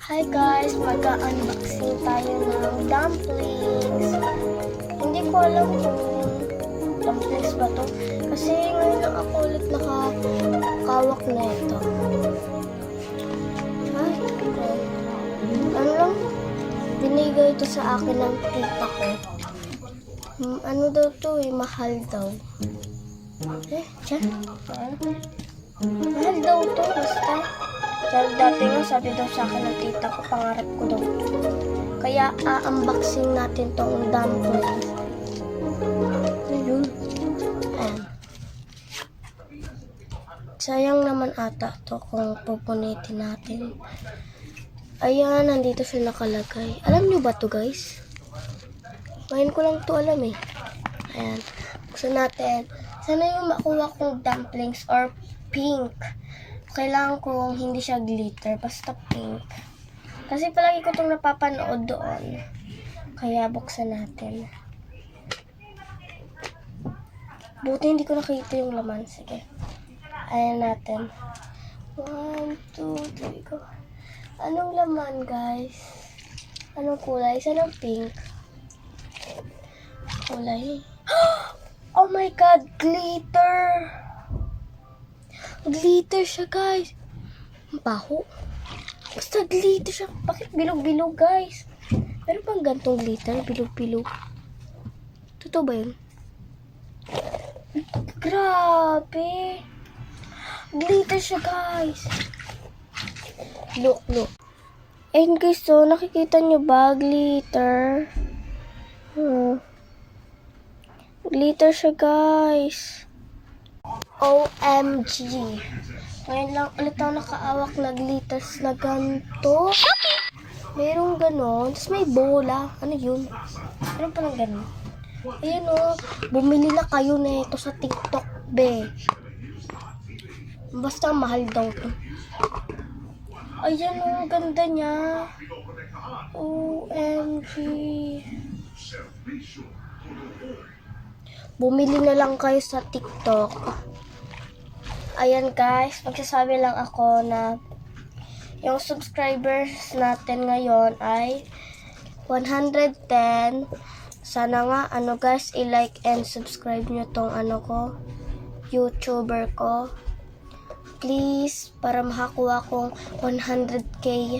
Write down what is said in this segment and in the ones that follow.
Hi guys, magka-unboxing tayo ng dumplings. Hindi ko alam kung dumplings ba to. Kasi ngayon lang ako ulit nakakawak na ito. Ay, ano lang, binigay ito sa akin ng tita ko. Ano daw to mahal daw. Diyan. Mahal daw to, basta. Dati nga sabi daw sa akin ng tita ko, pangarap ko daw. Kaya unboxing natin tong dumplings. Ayun. Ayan. Sayang naman ata to kung pupunitin natin. Ayan, nandito siya nakalagay. Alam nyo ba to guys? Ngayon ko lang to alam eh. Ayan. Buksan natin. Sana yung makuha kong dumplings or pink. Kailangan kong hindi siya glitter, basta pink. Kasi palagi ko itong napapanood doon. Kaya buksan natin. Buti hindi ko nakita yung laman. Sige. Ayan natin. 1, 2, 3, go. Anong laman, guys? Anong kulay? Isa ng pink. Kulay. Oh my God! Glitter! Glitter siya, guys. Baho. Basta glitter siya. Bakit bilog-bilog, guys? Meron pang gantong glitter, bilog-bilog. Totoo ba yun? Grabe. Glitter siya, guys. Look. And guys, so, nakikita nyo ba? Glitter. Glitter siya, guys. OMG. Ngayon lang ulit ako nakaawak na glitters na ganito. Merong ganon. Tapos may bola. Ano yun? Meron pa ng ganon. Ayan o. Bumili na kayo na ito sa TikTok, be. Basta mahal daw to. Ayan o. Ganda niya. OMG. Bumili na lang kayo sa TikTok. Ayan guys, magsasabi lang ako na yung subscribers natin ngayon ay 110. Sana nga, guys, i-like and subscribe nyo tong ko, YouTuber ko. Please, para makakuha kong 100k.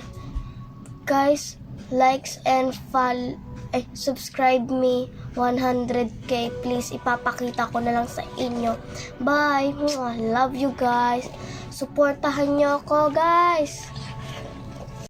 Guys, likes and subscribe me 100k, please. Ipapakita ko na lang sa inyo. Bye. Love you guys. Suportahan nyo ako, guys.